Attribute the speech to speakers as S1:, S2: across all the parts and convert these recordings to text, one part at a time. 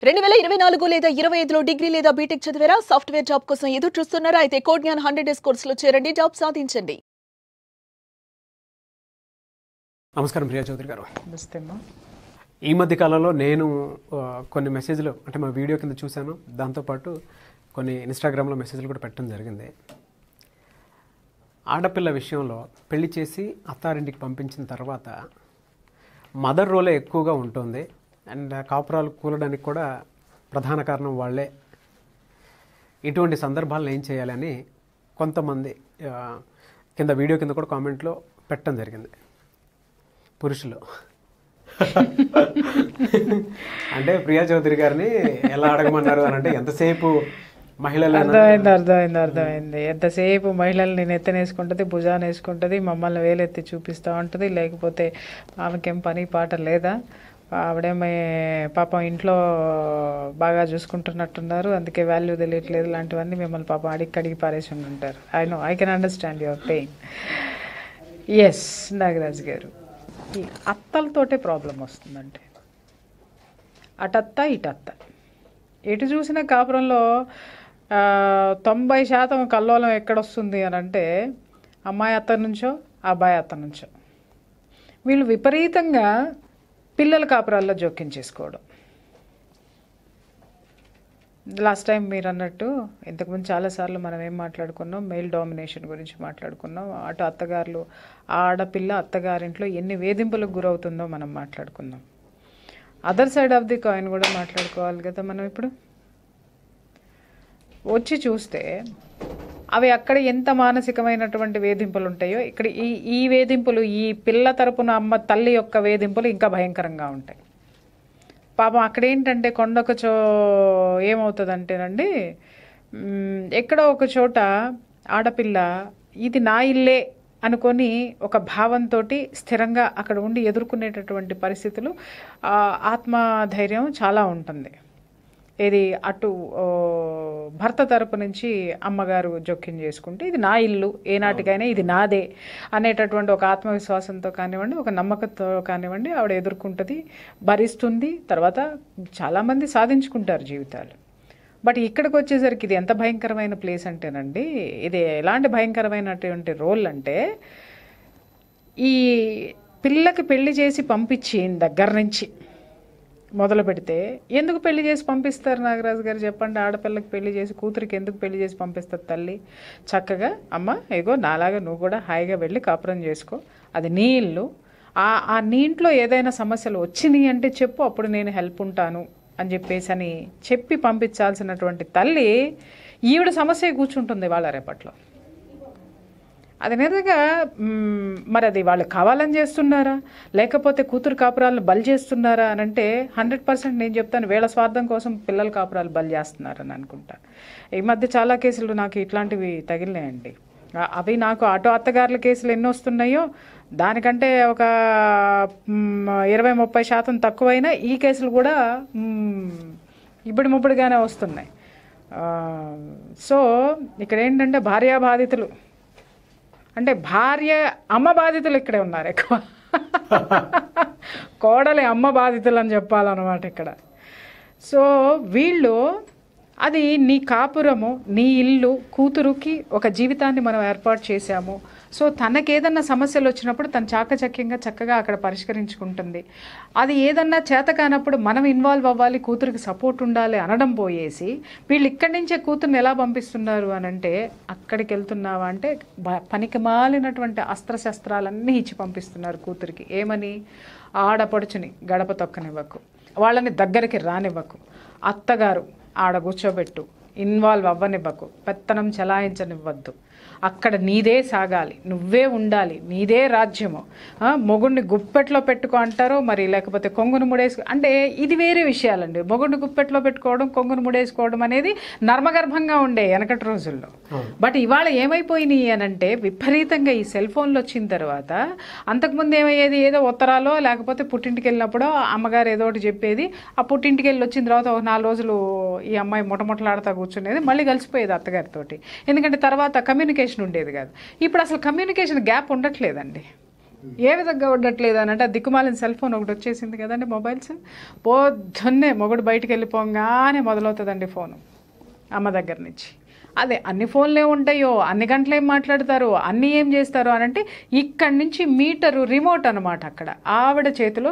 S1: 2024 లేదా 25లో డిగ్రీ లేదా బీటెక్ చదివారా? సాఫ్ట్వేర్ జాబ్ కోసం ఎదురు చూస్తున్నారా? అయితే కోడ్ జ్ఞాన్ 100 డేస్ కోర్సులో చేరండి, జాబ్ సాధించండి.
S2: నమస్కారం ప్రియా చౌదరి గారు.
S3: నమస్తే అమ్మా.
S2: ఈ మధ్య కాలంలో నేను కొన్ని మెసేజ్లు అంటే మా వీడియో కింద చూశాను. దాంతోపాటు కొన్ని ఇన్స్టాగ్రామ్లో మెసేజ్లు కూడా పెట్టడం జరిగింది. ఆడపిల్ల విషయంలో పెళ్లి చేసి అత్తారింటికి పంపించిన తర్వాత మదర్ రోలే ఎక్కువగా ఉంటుంది. అండ్ కాపురాలు కూలడానికి కూడా ప్రధాన కారణం వాళ్ళే. ఇటువంటి సందర్భాలను ఏం చేయాలని కొంతమంది కింద వీడియో కింద కూడా కామెంట్లో పెట్టడం జరిగింది. పురుషులు అంటే ప్రియా చౌదరి గారిని ఎలా అడగమన్నారు అని అంటే ఎంతసేపు మహిళలు
S3: అర్థమైంది. ఎంతసేపు మహిళల్ని నెత్తనేసుకుంటుంది, భుజాన్ని వేసుకుంటుంది, మమ్మల్ని వేలెత్తి చూపిస్తూ ఉంటుంది. లేకపోతే ఆమెకేం పని పాట లేదా? ఆవిడేమే పాపం ఇంట్లో బాగా చూసుకుంటున్నట్టున్నారు, అందుకే వాల్యూ తెలియట్లేదు. ఇలాంటివన్నీ మిమ్మల్ని పాపం అడిగి పారేసి ఉంటారు. I can understand your pain. Yes Nagaraj garu, ఈ అత్తలతోటే ప్రాబ్లం వస్తుందంటే అటత్త ఇటత్త ఎటు చూసిన కాపురంలో 90% కల్లోలం ఎక్కడొస్తుంది అని అంటే అమ్మాయి అత్త నుంచో అబ్బాయి అత్త నుంచో. వీళ్ళు విపరీతంగా పిల్లల కాపురాల్లో జోక్యం చేసుకోవడం. లాస్ట్ టైం మీరు అన్నట్టు ఇంతకుముందు చాలాసార్లు మనం ఏం మాట్లాడుకున్నాం, మెయిల్ డామినేషన్ గురించి మాట్లాడుకున్నాం. అటు అత్తగారులు, ఆడపిల్ల అత్తగారింట్లో ఎన్ని వేధింపులకు గురవుతుందో మనం మాట్లాడుకున్నాం. Other side of the coin కూడా మాట్లాడుకోవాలి కదా మనం. ఇప్పుడు వచ్చి చూస్తే అవి అక్కడ ఎంత మానసికమైనటువంటి వేధింపులు ఉంటాయో ఇక్కడ ఈ వేధింపులు, ఈ పిల్ల తరపున అమ్మ తల్లి యొక్క వేధింపులు ఇంకా భయంకరంగా ఉంటాయి. పాపం అక్కడేంటంటే కొండొక ఏమవుతుందంటేనండి, ఎక్కడో ఒక చోట ఆడపిల్ల ఇది నా ఇల్లే అనుకొని ఒక భావంతో స్థిరంగా అక్కడ ఉండి ఎదుర్కొనేటటువంటి పరిస్థితులు, ఆత్మధైర్యం చాలా ఉంటుంది. ఇది అటు భర్త తరపు నుంచి అమ్మగారు జోక్యం చేసుకుంటే ఇది నా ఇల్లు, ఏనాటికైనా ఇది నాదే అనేటటువంటి ఒక ఆత్మవిశ్వాసంతో కానివ్వండి, ఒక నమ్మకంతో కానివ్వండి ఆవిడ ఎదుర్కొంటుంది, భరిస్తుంది. తర్వాత చాలామంది సాధించుకుంటారు జీవితాలు. బట్ ఇక్కడికి వచ్చేసరికి ఇది ఎంత భయంకరమైన ప్లేస్ అంటేనండి, ఇది ఎలాంటి భయంకరమైనటువంటి రోల్ అంటే, ఈ పిల్లకి పెళ్లి చేసి పంపించి దగ్గర నుంచి మొదలు పెడితే, ఎందుకు పెళ్లి చేసి పంపిస్తారు నాగరాజు గారు చెప్పండి? ఆడపిల్లకి పెళ్లి చేసి, కూతురికి ఎందుకు పెళ్లి చేసి పంపిస్తారు తల్లి? చక్కగా అమ్మ ఏగో నాలాగా నువ్వు కూడా హాయిగా వెళ్ళి కాపురం చేసుకో, అది నీ ఇల్లు. ఆ నీ ఇంట్లో ఏదైనా సమస్యలు వచ్చినాయి అంటే చెప్పు, అప్పుడు నేను హెల్ప్ ఉంటాను అని చెప్పి పంపించాల్సినటువంటి తల్లి ఈవిడ సమస్య కూర్చుంటుంది వాళ్ళ రేపట్లో. అది నిజంగా మరి అది వాళ్ళు కావాలని చేస్తున్నారా, లేకపోతే కూతురు కాపురాలను బలి చేస్తున్నారా అని అంటే 100% నేను చెప్తాను వీళ్ళ స్వార్థం కోసం పిల్లల కాపురాలు బలి చేస్తున్నారని అనుకుంటాను. ఈ మధ్య చాలా కేసులు నాకు ఇట్లాంటివి తగిలినాయండి. అవి నాకు అటో అత్తగారుల కేసులు ఎన్ని వస్తున్నాయో దానికంటే ఒక 20-30% తక్కువైనా ఈ కేసులు కూడా ముబ్బడిగానే వస్తున్నాయి. సో ఇక్కడ ఏంటంటే భార్యా బాధితులు అంటే అమ్మ బాధితులు ఇక్కడే ఉన్నారు ఎక్కువ. కోడలి అమ్మ బాధితులు అని చెప్పాలన్నమాట ఇక్కడ. సో వీళ్ళు అది నీ కాపురము, నీ ఇల్లు, కూతురుకి ఒక జీవితాన్ని మనం ఏర్పాటు చేశాము. సో తనకేదన్నా సమస్యలు వచ్చినప్పుడు తను చాకచక్యంగా చక్కగా అక్కడ పరిష్కరించుకుంటుంది. అది ఏదన్నా చేత కానప్పుడు మనం ఇన్వాల్వ్ అవ్వాలి, కూతురికి సపోర్ట్ ఉండాలి అనడం పోయేసి వీళ్ళు ఇక్కడి నుంచే కూతుర్ని ఎలా పంపిస్తున్నారు అని అంటే, అక్కడికి వెళ్తున్నావా అంటే పనికి మాలినటువంటి అస్త్రశస్త్రాలన్నీ ఇచ్చి పంపిస్తున్నారు కూతురికి. ఏమని? ఆడపడుచుని గడప తొక్కనివ్వకు, వాళ్ళని దగ్గరికి రానివ్వకు, అత్తగారు ఆడ కూర్చోబెట్టు, ఇన్వాల్వ్ అవ్వనివ్వకు, పెత్తనం చలాయించనివ్వద్దు, అక్కడ నీదే సాగాలి, నువ్వే ఉండాలి, నీదే రాజ్యము, మొగుడిని గుప్పెట్లో పెట్టుకో అంటారో మరి, లేకపోతే కొంగును ముడేసుకో అంటే ఇది వేరే విషయాలండి. మొగుడిని గుప్పెట్లో పెట్టుకోవడం, కొంగును ముడేసుకోవడం అనేది నర్మగర్భంగా ఉండే వెనకటి రోజుల్లో. బట్ ఇవాళ ఏమైపోయినాయి అని అంటే విపరీతంగా ఈ సెల్ ఫోన్లు వచ్చిన తర్వాత, అంతకుముందు ఏమయ్యేది, ఏదో ఉత్తరాలో లేకపోతే పుట్టింటికి వెళ్ళినప్పుడు అమ్మగారు ఏదో ఒకటి చెప్పేది, ఆ పుట్టింటికి వెళ్ళి వచ్చిన తర్వాత ఒక 4 రోజులు ఈ అమ్మాయి ముఠముఠలాడుతూ కూర్చునేది, మళ్ళీ కలిసిపోయేది అత్తగారితోటి. ఎందుకంటే తర్వాత కమ్యూనికేషన్ ఉండేది కాదు. ఇప్పుడు అసలు కమ్యూనికేషన్ గ్యాప్ ఉండట్లేదండి. ఏ విధంగా ఉండట్లేదు అని అంటే దిక్కుమాలిన సెల్ ఫోన్ ఒకటి వచ్చేసింది కదండి, మొబైల్స్. పొద్దున్నే మొగుడు బయటికి వెళ్ళిపోగానే మొదలవుతుందండి ఫోను అమ్మ దగ్గర నుంచి. అదే అన్ని ఫోన్లు ఉంటాయో, అన్ని గంటలు ఏం మాట్లాడతారు, అన్నీ ఏం చేస్తారు అని అంటే ఇక్కడి నుంచి మీటరు రిమోట్ అనమాట. అక్కడ ఆవిడ చేతిలో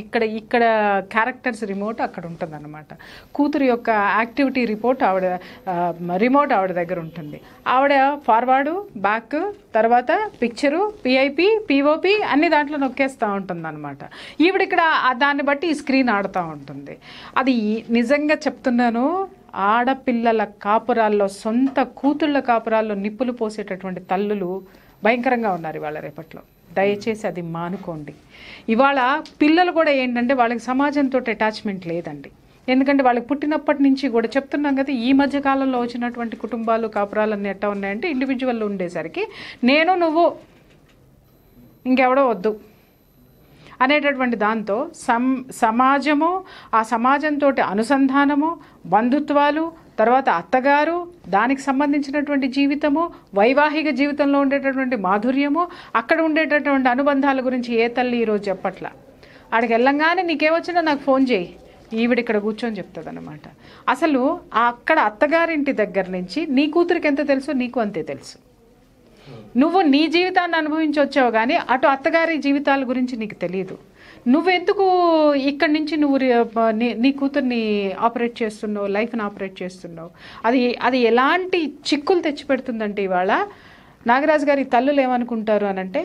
S3: ఇక్కడ క్యారెక్టర్స్ రిమోట్ అక్కడ ఉంటుంది అనమాట. కూతురు యొక్క యాక్టివిటీ రిమోట్ ఆవిడ దగ్గర ఉంటుంది. ఆవిడ ఫార్వర్డు, బ్యాక్, తర్వాత పిక్చరు, పిఐపి, పిఓపి అన్ని దాంట్లో నొక్కేస్తూ ఉంటుంది అనమాట. ఈవిడ ఇక్కడ దాన్ని బట్టి ఈ స్క్రీన్ ఆడుతూ ఉంటుంది. అది నిజంగా చెప్తున్నాను, ఆడపిల్లల కాపురాల్లో, సొంత కూతుళ్ళ కాపురాల్లో నిప్పులు పోసేటటువంటి తల్లులు భయంకరంగా ఉన్నారు ఇవాళ రేపట్లో. దయచేసి అది మానుకోండి. ఇవాళ పిల్లలు కూడా ఏంటంటే వాళ్ళకి సమాజంతో అటాచ్మెంట్ లేదండి. ఎందుకంటే వాళ్ళకి పుట్టినప్పటి నుంచి కూడా చెప్తున్నాం కదా, ఈ మధ్య కాలంలో వచ్చినటువంటి కుటుంబాలు కాపురాలన్నీ ఎట్టా ఉన్నాయంటే ఇండివిజువల్ ఉండేసరికి నేను నువ్వు ఇంకెవడో వద్దు అనేటటువంటి దాంతో సమాజము, ఆ సమాజంతో అనుసంధానము, బంధుత్వాలు, తర్వాత అత్తగారు, దానికి సంబంధించినటువంటి జీవితము, వైవాహిక జీవితంలో ఉండేటటువంటి మాధుర్యము, అక్కడ ఉండేటటువంటి అనుబంధాల గురించి ఏ తల్లి ఈరోజు చెప్పట్లా. ఆడికి వెళ్ళంగానే నీకేమొచ్చినా నాకు ఫోన్ చేయి, ఈవిడ ఇక్కడ కూర్చొని చెప్తుంది అనమాట. అసలు అక్కడ అత్తగారింటి దగ్గర నుంచి నీ కూతురికి ఎంత తెలుసో నీకు అంతే తెలుసు. నువ్వు నీ జీవితాన్ని అనుభవించి వచ్చావు కానీ అటు అత్తగారి జీవితాల గురించి నీకు తెలియదు. నువ్వెందుకు ఇక్కడి నుంచి నువ్వు నీ కూతుర్ని ఆపరేట్ చేస్తున్నావు, లైఫ్ని ఆపరేట్ చేస్తున్నావు? అది ఎలాంటి చిక్కులు తెచ్చిపెడుతుందంటే ఇవాళ నాగరాజు గారి తల్లులు ఏమనుకుంటారు అని అంటే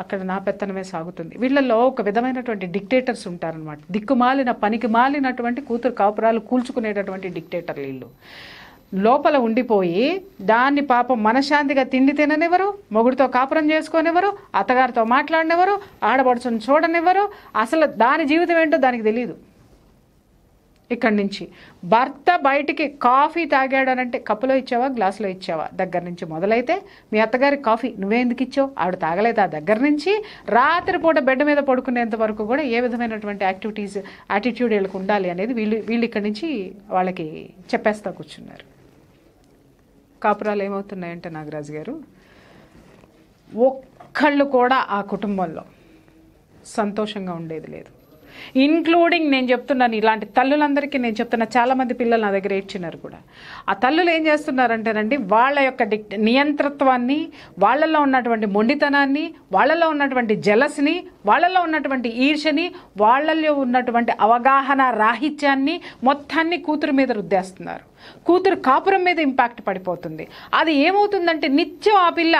S3: అక్కడ నా పెత్తనమే సాగుతుంది. వీళ్ళల్లో ఒక విధమైనటువంటి డిక్టేటర్స్ ఉంటారనమాట. దిక్కుమాలిన పనికి మాలినటువంటి కూతురు కాపురాలు కూల్చుకునేటటువంటి డిక్టేటర్లు వీళ్ళు. లోపల ఉండిపోయి దాన్ని పాపం మనశ్శాంతిగా తిండి తిననివ్వరు, మొగుడితో కాపురం చేసుకోనివ్వరు, అత్తగారితో మాట్లాడనివ్వరు, ఆడబడుచుని చూడనివ్వరు. అసలు దాని జీవితం ఏంటో దానికి తెలియదు. ఇక్కడి నుంచి భర్త బయటికి కాఫీ తాగాడనంటే కప్పులో ఇచ్చావా, గ్లాసులో ఇచ్చావా దగ్గర నుంచి మొదలైతే, మీ అత్తగారి కాఫీ నువ్వే ఎందుకు ఇచ్చావు, ఆవిడ తాగలేదా దగ్గర నుంచి రాత్రిపూట బెడ్ మీద పడుకునేంత వరకు కూడా ఏ విధమైనటువంటి యాటిట్యూడ్ వీళ్ళకి ఉండాలి అనేది వీళ్ళు ఇక్కడి నుంచి వాళ్ళకి చెప్పేస్తా కూర్చున్నారు. కాపురాలు ఏమవుతున్నాయంటే నాగరాజు గారు, ఒక్కళ్ళు కూడా ఆ కుటుంబంలో సంతోషంగా ఉండేది లేదు. ఇంక్లూడింగ్ నేను చెప్తున్నాను, ఇలాంటి తల్లులందరికీ నేను చెప్తున్నా, చాలామంది పిల్లలు నా దగ్గర ఏడ్చినారు కూడా. ఆ తల్లులు ఏం చేస్తున్నారంటేనండి, వాళ్ళ యొక్క నియంతృత్వాన్ని, వాళ్ళల్లో ఉన్నటువంటి మొండితనాన్ని, వాళ్ళల్లో ఉన్నటువంటి జలస్ని, వాళ్ళల్లో ఉన్నటువంటి ఈర్షని, వాళ్ళల్లో ఉన్నటువంటి అవగాహన రాహిత్యాన్ని మొత్తాన్ని కూతురు మీద రుద్దేస్తున్నారు. కూతురు కాపురం మీద ఇంపాక్ట్ పడిపోతుంది. అది ఏమవుతుందంటే నిత్యం ఆ పిల్ల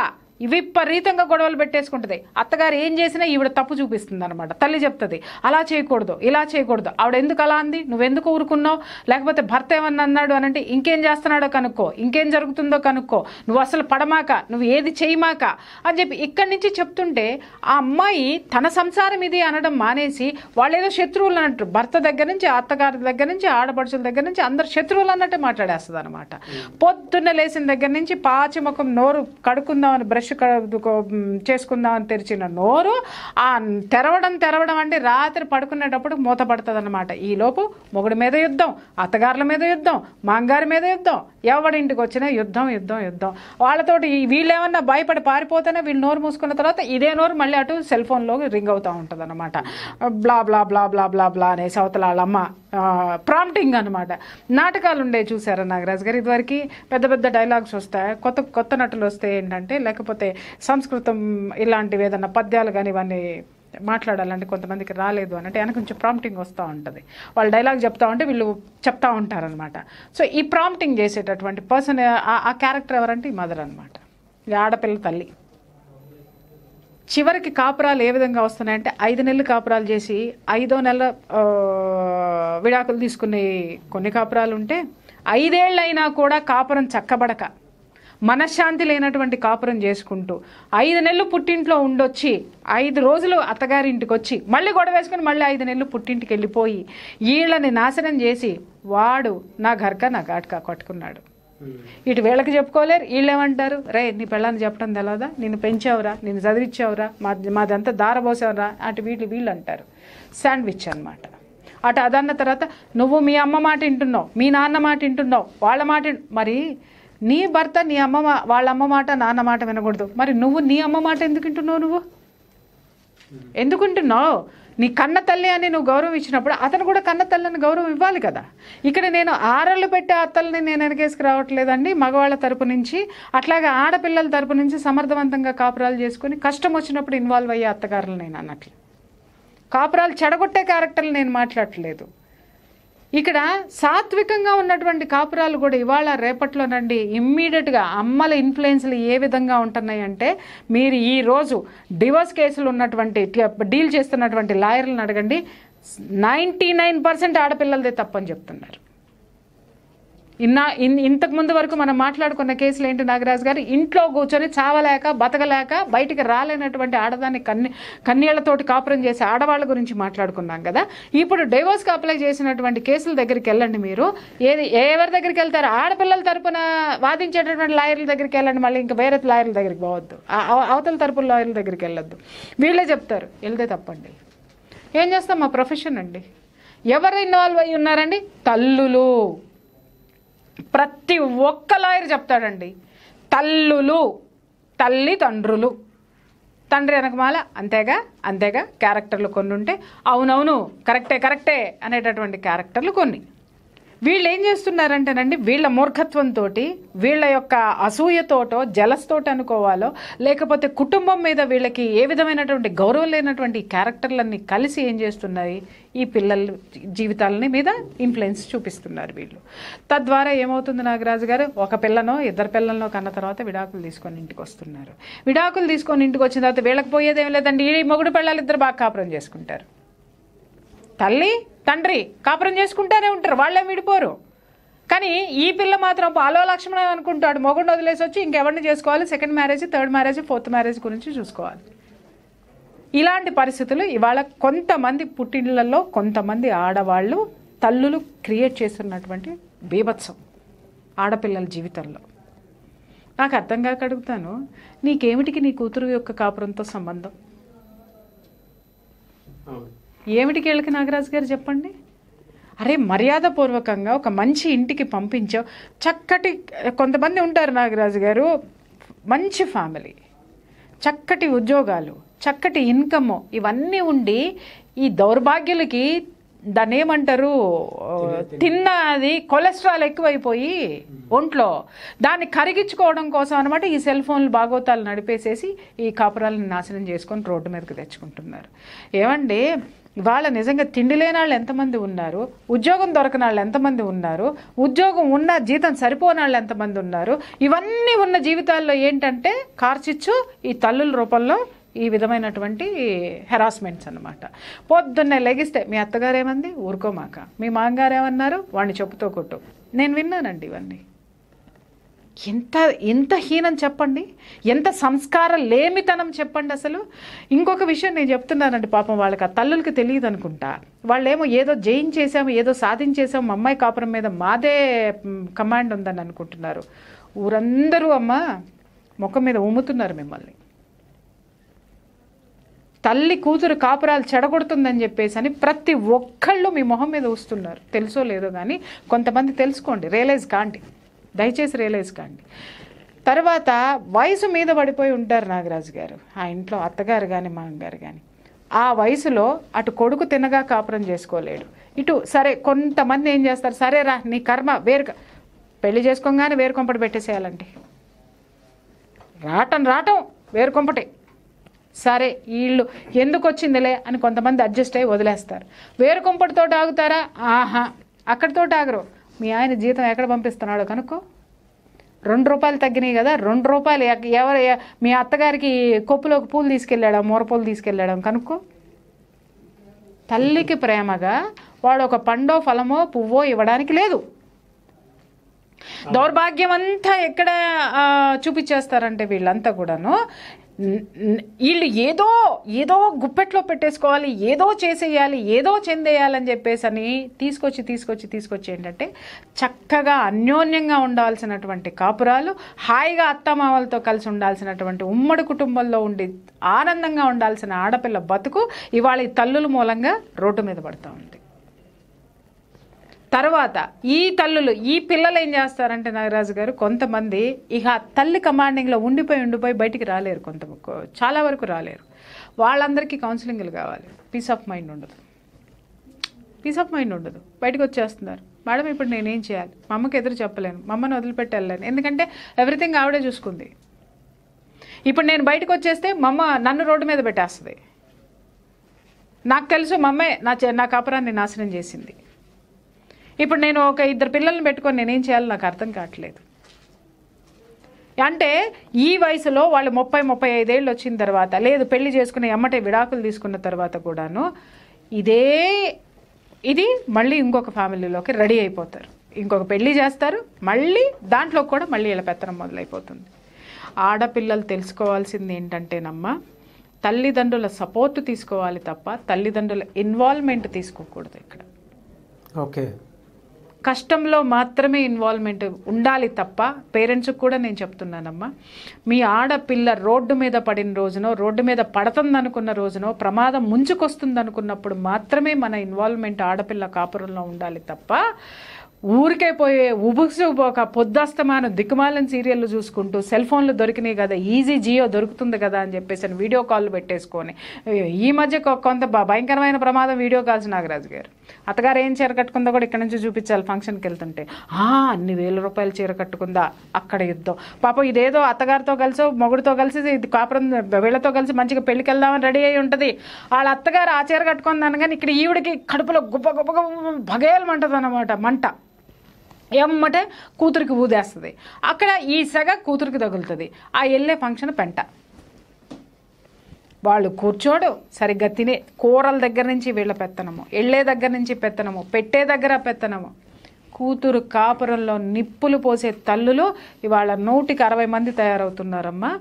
S3: విపరీతంగా గొడవలు పెట్టేసుకుంటుంది. అత్తగారు ఏం చేసినా ఈవిడ తప్పు చూపిస్తుంది అనమాట. తల్లి చెప్తుంది అలా చేయకూడదు, ఇలా చేయకూడదు, ఆవిడ ఎందుకు అలా అంది, నువ్వెందుకు ఊరుకున్నావు, లేకపోతే భర్త ఏమన్నా అన్నాడు అనంటే ఇంకేం చేస్తున్నాడో కనుక్కో, ఇంకేం జరుగుతుందో కనుక్కో, నువ్వు అసలు పడమాక, నువ్వు ఏది చేయమాక అని చెప్పి ఇక్కడి నుంచి చెప్తుంటే ఆ అమ్మాయి తన సంసారం ఇది అనడం మానేసి వాళ్ళు ఏదో శత్రువులు అన్నట్టు, భర్త దగ్గర నుంచి, అత్తగారి దగ్గర నుంచి, ఆడపడుచుల దగ్గర నుంచి అందరు శత్రువులు అన్నట్టే మాట్లాడేస్తుంది అనమాట. పొద్దున్న లేచిన దగ్గర నుంచి పాచి ముఖం నోరు కడుక్కుందామని బ్రష్ చేసుకుందామని తెరిచిన నోరు ఆ తెరవడం అంటే రాత్రి పడుకునేటప్పుడు మూత పడుతుంది అనమాట. ఈలోపు మొగుడి మీద యుద్ధం, అత్తగారుల మీద యుద్ధం, మాంగారి మీద యుద్ధం, ఎవడింటికి వచ్చినా యుద్ధం యుద్ధం యుద్ధం. వాళ్ళతోటి వీళ్ళేమన్నా భయపడి పారిపోతేనే వీళ్ళు నోరు మూసుకున్న తర్వాత ఇదే నోరు మళ్ళీ అటు సెల్ ఫోన్లో రింగ్ అవుతూ ఉంటుంది అనమాట. బ్లా బ్లా బ్లా బ్లా బ్లా బ్లా అనేసి అవతల వాళ్ళమ్మ ప్రాంప్టింగ్ అనమాట. నాటకాలు ఉండే చూసారా నాగరాజు గారు, ఇదివరకు పెద్ద పెద్ద డైలాగ్స్ వస్తాయి, కొత్త నటులు వస్తే ఏంటంటే, లేకపోతే సంస్కృతం ఇలాంటివి ఏదన్నా పద్యాలు కానీ ఇవన్నీ మాట్లాడాలంటే కొంతమందికి రాలేదు అని అంటే వెనక కొంచెం ప్రాంప్టింగ్ వస్తూ ఉంటుంది. వాళ్ళు డైలాగ్ చెప్తా ఉంటే వీళ్ళు చెప్తా ఉంటారనమాట. సో ఈ ప్రాంప్టింగ్ చేసేటటువంటి పర్సన్, ఆ క్యారెక్టర్ ఎవరంటే ఈ మదర్ అనమాట, ఈ ఆడపిల్ల తల్లి. చివరికి కాపురాలు ఏ విధంగా వస్తున్నాయంటే 5 నెలలు కాపురాలు చేసి 5వ నెల విడాకులు తీసుకునే కొన్ని కాపురాలు ఉంటే 5 ఏళ్ళైనా కూడా కాపురం చక్కబడక మనశ్శాంతి లేనటువంటి కాపురం చేసుకుంటూ 5 నెలలు పుట్టింట్లో ఉండొచ్చి 5 రోజులు అత్తగారింటికి వచ్చి మళ్ళీ గొడవ వేసుకుని మళ్ళీ 5 నెలలు పుట్టింటికి వెళ్ళిపోయి వీళ్ళని నాశనం చేసి వాడు నా ఘర్క నా ఘాట్కా కొట్టుకున్నాడు. ఇటు వీళ్ళకి చెప్పుకోలేరు, వీళ్ళేమంటారు, రే నీ పెళ్ళాన్ని చెప్పడం తెలదా, నిన్ను పెంచావురా, నిన్ను చదివించావురా, మాదంతా దారబోసావురా, అటు వీళ్ళు అంటారు. శాండ్విచ్ అనమాట. అటు అదన్న తర్వాత నువ్వు మీ అమ్మ మాట వింటున్నావు, మీ నాన్న మాట వింటున్నావు, వాళ్ళ మాట. మరి నీ భర్త నీ వాళ్ళ అమ్మ మాట నాన్న మాట వినకూడదు, మరి నువ్వు నీ అమ్మ మాట ఎందుకు వింటున్నావు? నువ్వు ఎందుకుంటున్నావు? నీ కన్న తల్లి అని నువ్వు గౌరవం ఇచ్చినప్పుడు అతను కూడా కన్న తల్లిని గౌరవం ఇవ్వాలి కదా. ఇక్కడ నేను ఆరళ్ళు పెట్టే అత్తల్ని నేను వెనకేసుకు రావట్లేదండి మగవాళ్ళ తరపు నుంచి. అట్లాగే ఆడపిల్లల తరపు నుంచి సమర్థవంతంగా కాపురాలు చేసుకుని కష్టం వచ్చినప్పుడు ఇన్వాల్వ్ అయ్యే అత్తగారులు నేను అన్నట్లు. కాపురాలు చెడగొట్టే క్యారెక్టర్లు నేను మాట్లాడట్లేదు. ఇక్కడ సాత్వికంగా ఉన్నటువంటి కాపురాలు కూడా ఇవాళ రేపట్లోనండి ఇమ్మీడియట్గా అమ్మల ఇన్ఫ్లుయెన్స్లు ఏ విధంగా ఉంటున్నాయి అంటే, మీరు ఈరోజు డివోర్స్ కేసులు ఉన్నటువంటి డీల్ చేస్తున్నటువంటి లాయర్లను అడగండి, 99% ఆడపిల్లలదే తప్పని చెప్తున్నారు. ఇంతకు ముందు వరకు మనం మాట్లాడుకున్న కేసులు ఏంటి నాగరాజు గారు? ఇంట్లో కూర్చొని చావలేక బతకలేక బయటికి రాలేనటువంటి ఆడదాన్ని కన్నీళ్లతోటి కాపురం చేసే ఆడవాళ్ళ గురించి మాట్లాడుకున్నాం కదా. ఇప్పుడు డైవోర్స్కి అప్లై చేసినటువంటి కేసుల దగ్గరికి వెళ్ళండి. మీరు ఎవరి దగ్గరికి వెళ్తారు? ఆడపిల్లల తరపున వాదించేటటువంటి లాయర్ల దగ్గరికి వెళ్ళండి. మళ్ళీ ఇంకా వేరే లాయర్ల దగ్గరికి పోవద్దు, అవతల తరపున లాయర్ల దగ్గరికి వెళ్ళొద్దు. వీళ్ళే చెప్తారు వెళ్తే తప్పండి. ఏం చేస్తాం? మా ప్రొఫెషన్ అండి. ఎవరు ఇన్వాల్వ్ అయ్యి ఉన్నారండి? తల్లులు. ప్రతి ఒక్క లాయర్ చెప్తాడండి, తల్లులు, తల్లి తండ్రులు, తండ్రి వెనకమాల అంతేగా క్యారెక్టర్లు కొన్ని ఉంటే అవునవును కరెక్టే అనేటటువంటి క్యారెక్టర్లు కొన్ని. వీళ్ళు ఏం చేస్తున్నారంటేనండి, వీళ్ళ మూర్ఖత్వంతో, వీళ్ళ యొక్క అసూయతోటో జలస్తోటి అనుకోవాలో, లేకపోతే కుటుంబం మీద వీళ్ళకి ఏ విధమైనటువంటి గౌరవం లేనటువంటి క్యారెక్టర్లన్నీ కలిసి ఏం చేస్తున్నాయి, ఈ పిల్లల జీవితాలని మీద ఇన్ఫ్లుయెన్స్ చూపిస్తున్నారు వీళ్ళు. తద్వారా ఏమవుతుంది నాగరాజు గారు? ఒక పిల్లనో ఇద్దరు పిల్లలనో కన్న తర్వాత విడాకులు తీసుకొని ఇంటికి వస్తున్నారు. విడాకులు తీసుకొని ఇంటికి వచ్చిన తర్వాత వీళ్ళకి పోయేదేం లేదండి, ఈ మొగుడు పిల్లలు ఇద్దరు బాగా కాపురం చేసుకుంటారు. తల్లి తండ్రి కాపురం చేసుకుంటూనే ఉంటారు, వాళ్ళేం విడిపోరు. కానీ ఈ పిల్ల మాత్రం పాలో లక్ష్మణం అనుకుంటాడు, మొగుడిని వదిలేసి వచ్చి ఇంకెవరిని చేసుకోవాలి, second marriage, third marriage, fourth marriage గురించి చూసుకోవాలి. ఇలాంటి పరిస్థితులు ఇవాళ కొంతమంది పుట్టిళ్లలో కొంతమంది ఆడవాళ్ళు తల్లులు క్రియేట్ చేస్తున్నటువంటి బీభత్సం ఆడపిల్లల జీవితంలో. నాకు అర్థం కాక అడుగుతాను, నీకేమిటికి నీ కూతురు యొక్క కాపురంతో సంబంధం? ఏమిటికి వీళ్ళకి నాగరాజు గారు చెప్పండి? అరే మర్యాదపూర్వకంగా ఒక మంచి ఇంటికి పంపించావు, చక్కటి కొంతమంది ఉంటారు నాగరాజు గారు, మంచి ఫ్యామిలీ, చక్కటి ఉద్యోగాలు, చక్కటి ఇన్కమ్, ఇవన్నీ ఉండి ఈ దౌర్భాగ్యులకి దాన్ని ఏమంటారు, తిన్నది కొలెస్ట్రాల్ ఎక్కువైపోయి ఒంట్లో దాన్ని కరిగించుకోవడం కోసం అనమాట ఈ సెల్ ఫోన్లు బాగోతాలు నడిపేసేసి ఈ కాపురాలను నాశనం చేసుకొని రోడ్డు మీదకి తెచ్చుకుంటున్నారు. ఏమండి ఇవాళ నిజంగా తిండి లేని వాళ్ళు ఎంతమంది ఉన్నారు, ఉద్యోగం దొరకని వాళ్ళు ఎంతమంది ఉన్నారు, ఉద్యోగం ఉన్న జీతం సరిపోని వాళ్ళు ఎంతమంది ఉన్నారు. ఇవన్నీ ఉన్న జీవితాల్లో ఏంటంటే కార్చిచ్చు ఈ తల్లుల రూపంలో ఈ విధమైనటువంటి హెరాస్మెంట్స్ అన్నమాట. పొద్దున్నే లెగిస్తే మీ అత్తగారు ఏమంది, ఊరుకోమాక, మీ మామగారు ఏమన్నారు, వాడిని చెప్పుతో కొట్టు. నేను విన్నానండి ఇవన్నీ. ఎంత హీనం చెప్పండి, ఎంత సంస్కార లేమితనం చెప్పండి అసలు. ఇంకొక విషయం నేను చెప్తున్నానండి, పాపం వాళ్ళకి ఆ తల్లులకి తెలియదు అనుకుంటా. వాళ్ళేమో ఏదో జయించేసాము, ఏదో సాధించేసాము, మా అమ్మాయి కాపురం మీద మాదే కమాండ్ ఉందని అనుకుంటున్నారు. ఊరందరూ అమ్మ ముఖం మీద ఉమ్ముతున్నారు మిమ్మల్ని. తల్లి కూతురు కాపురాలు చెడగొడుతుందని చెప్పేసి అని ప్రతి ఒక్కళ్ళు మీ మొహం మీద వస్తున్నారు. తెలుసో లేదో కానీ కొంతమంది తెలుసుకోండి, రియలైజ్ కాండి, దయచేసి రియలైజ్ కాండి. తర్వాత వయసు మీద పడిపోయి ఉంటారు నాగరాజు గారు, ఆ ఇంట్లో అత్తగారు కానీ మామగారు కానీ. ఆ వయసులో అటు కొడుకు తినగా కాపురం చేసుకోలేడు, ఇటు సరే కొంతమంది ఏం చేస్తారు, సరేరా నీ కర్మ వేరుగా పెళ్లి చేసుకోగానే వేరు కొంపటి పెట్టేసేయాలండి, రావటం వేరు కొంపటే. సరే వీళ్ళు ఎందుకు వచ్చిందిలే అని కొంతమంది అడ్జస్ట్ అయ్యి వదిలేస్తారు. వేరు కొంపటితో ఆగుతారా? ఆహా, అక్కడితో ఆగరు. మీ ఆయన జీతం ఎక్కడ పంపిస్తున్నాడో కనుక్కో. 2 రూపాయలు తగ్గినాయి కదా, 2 రూపాయలు ఎవరు మీ అత్తగారికి కొప్పులోకి పూలు తీసుకెళ్ళాడా, మూరపూలు తీసుకెళ్ళాడా కనుక్కో. తల్లికి ప్రేమగా వాడు ఒక పండో ఫలమో పువ్వో ఇవ్వడానికి లేదు. దౌర్భాగ్యం అంతా ఎక్కడ చూపించేస్తారంటే వీళ్ళంతా కూడాను వీళ్ళు ఏదో గుప్పెట్లో పెట్టేసుకోవాలి, ఏదో చేసేయాలి, ఏదో చెందేయాలని చెప్పేసి అని తీసుకొచ్చి ఏంటంటే చక్కగా అన్యోన్యంగా ఉండాల్సినటువంటి కాపురాలు, హాయిగా అత్తమామలతో కలిసి ఉండాల్సినటువంటి ఉమ్మడి కుటుంబంలో ఉండి ఆనందంగా ఉండాల్సిన ఆడపిల్ల బతుకు ఇవాళ ఈ తల్లుల మూలంగా రోడ్డు మీద పడుతూ ఉంది. తర్వాత ఈ తల్లులు ఈ పిల్లలు ఏం చేస్తారంటే నాగరాజు గారు, కొంతమంది ఇక తల్లి కమాండింగ్లో ఉండిపోయి బయటికి రాలేరు, చాలా వరకు రాలేరు. వాళ్ళందరికీ కౌన్సిలింగ్లు కావాలి. పీస్ ఆఫ్ మైండ్ ఉండదు, బయటకు వచ్చేస్తున్నారు. మేడం ఇప్పుడు నేనేం చేయాలి, మా అమ్మకి ఎదురు చెప్పలేను, మా అమ్మని వదిలిపెట్టి వెళ్ళలేను, ఎందుకంటే ఎవ్రీథింగ్ ఆవిడే చూసుకుంది. ఇప్పుడు నేను బయటకు వచ్చేస్తే మా అమ్మ నన్ను రోడ్డు మీద పెట్టేస్తుంది. నాకు తెలుసు మా అమ్మే నా కాపురాన్ని నాశనం చేసింది. ఇప్పుడు నేను ఒక 2 పిల్లల్ని పెట్టుకొని నేనేం చేయాలో నాకు అర్థం కావట్లేదు. అంటే ఈ వయసులో వాళ్ళు 30-35 ఏళ్ళు వచ్చిన తర్వాత, లేదు పెళ్లి చేసుకుని ఎమ్మటే విడాకులు తీసుకున్న తర్వాత కూడాను ఇది మళ్ళీ ఇంకొక ఫ్యామిలీలోకి రెడీ అయిపోతారు, ఇంకొక పెళ్లి చేస్తారు, మళ్ళీ దాంట్లో కూడా మళ్ళీ ఇలా పెత్తనం మొదలైపోతుంది. ఆడపిల్లలు తెలుసుకోవాల్సింది ఏంటంటేనమ్మా, తల్లిదండ్రుల సపోర్ట్ తీసుకోవాలి తప్ప తల్లిదండ్రుల ఇన్వాల్వ్మెంట్ తీసుకోకూడదు. ఇక్కడ
S2: ఓకే,
S3: కష్టంలో మాత్రమే ఇన్వాల్వ్మెంట్ ఉండాలి తప్ప, పేరెంట్స్కి కూడా నేను చెప్తున్నానమ్మా, మీ ఆడపిల్ల రోడ్డు మీద పడిన రోజునో, రోడ్డు మీద పడుతుందనుకున్న రోజునో, ప్రమాదం ముంచుకొస్తుంది అనుకున్నప్పుడు మాత్రమే మన ఇన్వాల్వ్మెంట్ ఆడపిల్ల కాపురంలో ఉండాలి తప్ప, ఊరికే పోయే ఉబుసుపోక పొద్దుస్తమానం దిక్కుమాలని సీరియళ్ళు చూసుకుంటూ సెల్ ఫోన్లు దొరికినాయి కదా, ఈజీ జియో దొరుకుతుంది కదా అని చెప్పేసి వీడియో కాల్ పెట్టేసుకొని, ఈ మధ్య కొంత భయంకరమైన ప్రమాదం వీడియో కాల్స్. నాగరాజు గారు అత్తగారు ఏం చీర కట్టుకుందో కూడా ఇక్కడ నుంచి చూపించాలి ఫంక్షన్కి వెళ్తుంటే. అన్ని ₹1000 చీర కట్టుకుందా, అక్కడ యుద్ధం. పాపం ఇదేదో అత్తగారితో కలిసి మొగుడితో కలిసి ఇది కాపురం వీళ్ళతో కలిసి మంచిగా పెళ్లికి వెళ్దామని రెడీ అయి ఉంటుంది. వాళ్ళ అత్తగారు ఆ చీర కట్టుకుందాను కానీ ఇక్కడ ఈవిడికి కడుపులో గుప్ప భగేలమంటది అన్నమాట, మంట ఎమ్మటే కూతురికి ఊదేస్తుంది. అక్కడ ఈ సెగ కూతురికి తగులుతుంది. ఆ వెళ్ళే ఫంక్షన్ పెంట. వాళ్ళు కూర్చోడు, సరిగ్గా తినే కూరల దగ్గర నుంచి వీళ్ళ పెత్తనము, వెళ్ళే దగ్గర నుంచి పెత్తనము, పెట్టే దగ్గర పెత్తనము. కూతురు కాపురంలో నిప్పులు పోసే తల్లులు ఇవాళ 160 మంది తయారవుతున్నారమ్మా.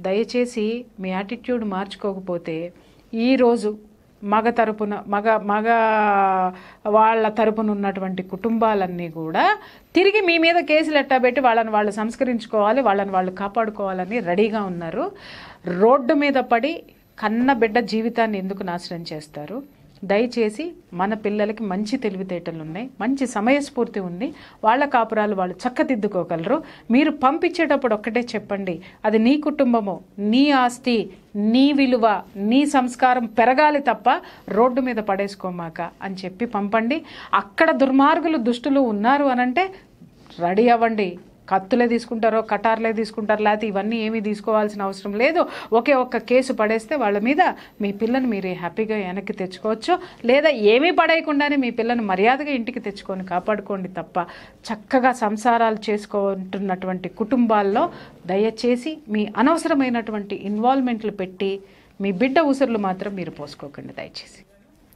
S3: దయచేసి మీ యాటిట్యూడ్ మార్చుకోకపోతే ఈరోజు మగ వాళ్ళ తరపున ఉన్నటువంటి కుటుంబాలన్నీ కూడా తిరిగి మీ మీద కేసులు ఎట్టాబెట్టి వాళ్ళని వాళ్ళు సంస్కరించుకోవాలి, వాళ్ళని వాళ్ళు కాపాడుకోవాలని రెడీగా ఉన్నారు. రోడ్డు మీద పడి కన్న బిడ్డ జీవితాన్ని ఎందుకు నాశనం చేస్తారు? దయచేసి మన పిల్లలకి మంచి తెలివితేటలు ఉన్నాయి, మంచి సమయస్ఫూర్తి ఉంది, వాళ్ళ కాపురాలు వాళ్ళు చక్కదిద్దుకోగలరు. మీరు పంపించేటప్పుడు ఒక్కటే చెప్పండి, అది నీ కుటుంబము, నీ ఆస్తి, నీ విలువ, నీ సంస్కారం పెరగాలి తప్ప రోడ్డు మీద పడేసుకోమాక అని చెప్పి పంపండి. అక్కడ దుర్మార్గులు దుష్టులు ఉన్నారు అనంటే రెడీ అవ్వండి. కత్తులే తీసుకుంటారో కటార్లే తీసుకుంటారో, లేకపోతే ఇవన్నీ ఏమీ తీసుకోవాల్సిన అవసరం లేదు. ఒక్క కేసు పడేస్తే వాళ్ళ మీద మీ పిల్లని మీరు హ్యాపీగా వెనక్కి తెచ్చుకోవచ్చు, లేదా ఏమీ పడేయకుండానే మీ పిల్లని మర్యాదగా ఇంటికి తెచ్చుకొని కాపాడుకోండి తప్ప చక్కగా సంసారాలు చేసుకుంటున్నటువంటి కుటుంబాల్లో దయచేసి మీ అనవసరమైనటువంటి ఇన్వాల్వ్మెంట్లు పెట్టి మీ బిడ్డ ఉసురులు మాత్రం మీరు పోసుకోకండి దయచేసి.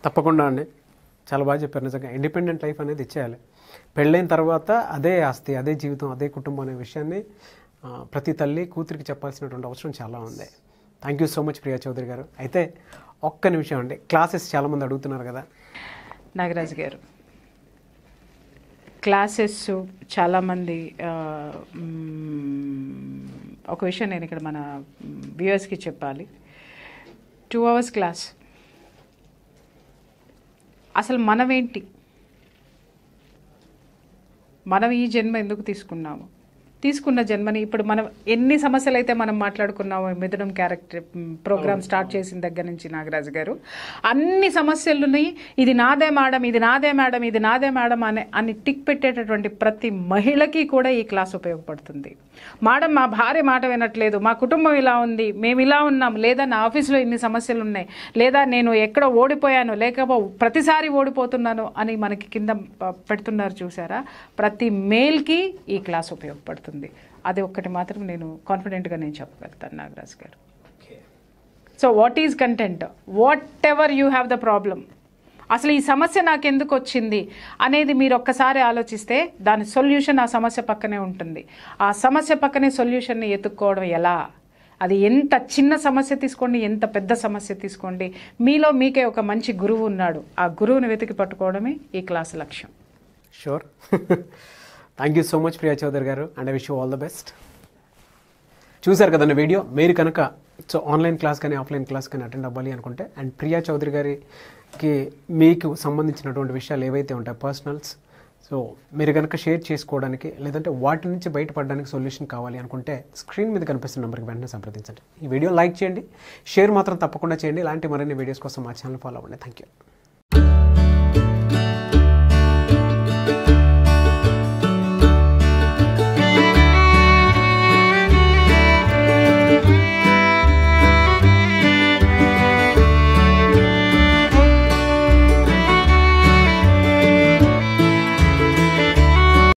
S2: తప్పకుండా అండి, చాలా బాగా చెప్పారు. నిజంగా ఇండిపెండెంట్ లైఫ్ అనేది ఇచ్చేయాలి. పెళ్ళైన తర్వాత అదే ఆస్తి, అదే జీవితం, అదే కుటుంబం అనే విషయాన్ని ప్రతి తల్లి కూతురికి చెప్పాల్సినటువంటి అవసరం చాలా ఉంది. Thank you so much Priya Chaudhary garu. అయితే ఒక్క నిమిషం అండి, క్లాసెస్ చాలామంది అడుగుతున్నారు కదా
S3: నాగరాజు గారు. క్లాసెస్ చాలామంది ఒక విషయం నేను ఇక్కడ మన వ్యూవర్స్కి చెప్పాలి. 2 hours క్లాస్. అసలు మనమేంటి, మనం ఈ జన్మ ఎందుకు తీసుకున్న జన్మని ఇప్పుడు మనం ఎన్ని సమస్యలు అయితే మనం మాట్లాడుకున్నామో మిథునం క్యారెక్టర్ ప్రోగ్రామ్ స్టార్ట్ చేసిన దగ్గర నుంచి నాగరాజు గారు, అన్ని సమస్యలున్నాయి. ఇది నాదే మేడం, ఇది నాదే మేడం, ఇది నాదే మేడం అని టిక్ పెట్టేటటువంటి ప్రతి మహిళకి కూడా ఈ క్లాస్ ఉపయోగపడుతుంది. మేడం మా భార్య మాట వినట్లేదు, మా కుటుంబం ఇలా ఉంది, మేము ఇలా ఉన్నాం, లేదా నా ఆఫీస్లో ఇన్ని సమస్యలు ఉన్నాయి, లేదా నేను ఎక్కడో ఓడిపోయాను, లేకపోతే ప్రతిసారి ఓడిపోతున్నాను అని మనకి కింద పెడుతున్నారు చూసారా. ప్రతి మేల్కి ఈ క్లాస్ ఉపయోగపడుతుంది. అది ఒక్కటి మాత్రం నేను కాన్ఫిడెంట్గా నేను చెప్పగలుగుతాను నాగరాజు గారు. So what is content, what ever you have the problem, అసలు ఈ సమస్య నాకు ఎందుకు వచ్చింది అనేది మీరు ఒక్కసారి ఆలోచిస్తే దాని సొల్యూషన్ ఆ సమస్య పక్కనే ఉంటుంది. ఆ సమస్య పక్కనే సొల్యూషన్ని ఎత్తుక్కోవడం ఎలా, అది ఎంత చిన్న సమస్య తీసుకోండి, ఎంత పెద్ద సమస్య తీసుకోండి, మీలో మీకే ఒక మంచి గురువు ఉన్నాడు. ఆ గురువుని వెతికి పట్టుకోవడమే ఈ క్లాస్ లక్ష్యం.
S2: Sure. Thank you so much Priya Chaudhary garu, and I wish you all the best. చూశారు కదండి వీడియో. మీరు కనుక ఆన్లైన్ క్లాస్ కానీ ఆఫ్లైన్ క్లాస్ కానీ అటెండ్ అవ్వాలి అనుకుంటే, అండ్ ప్రియా చౌదరి గారికి మీకు సంబంధించినటువంటి విషయాలు ఏవైతే ఉంటాయో, పర్సనల్స్, సో మీరు కనుక షేర్ చేసుకోవడానికి లేదంటే వాటి నుంచి బయటపడడానికి సొల్యూషన్ కావాలి అనుకుంటే స్క్రీన్ మీద కనిపిస్తున్న నెంబర్కి వెంటనే సంప్రదించండి. ఈ వీడియో లైక్ చేయండి, షేర్ మాత్రం తప్పకుండా చేయండి. ఇలాంటి మరిన్ని వీడియోస్ కోసం మా ఛానల్ ఫాలో అవ్వండి. Thank you.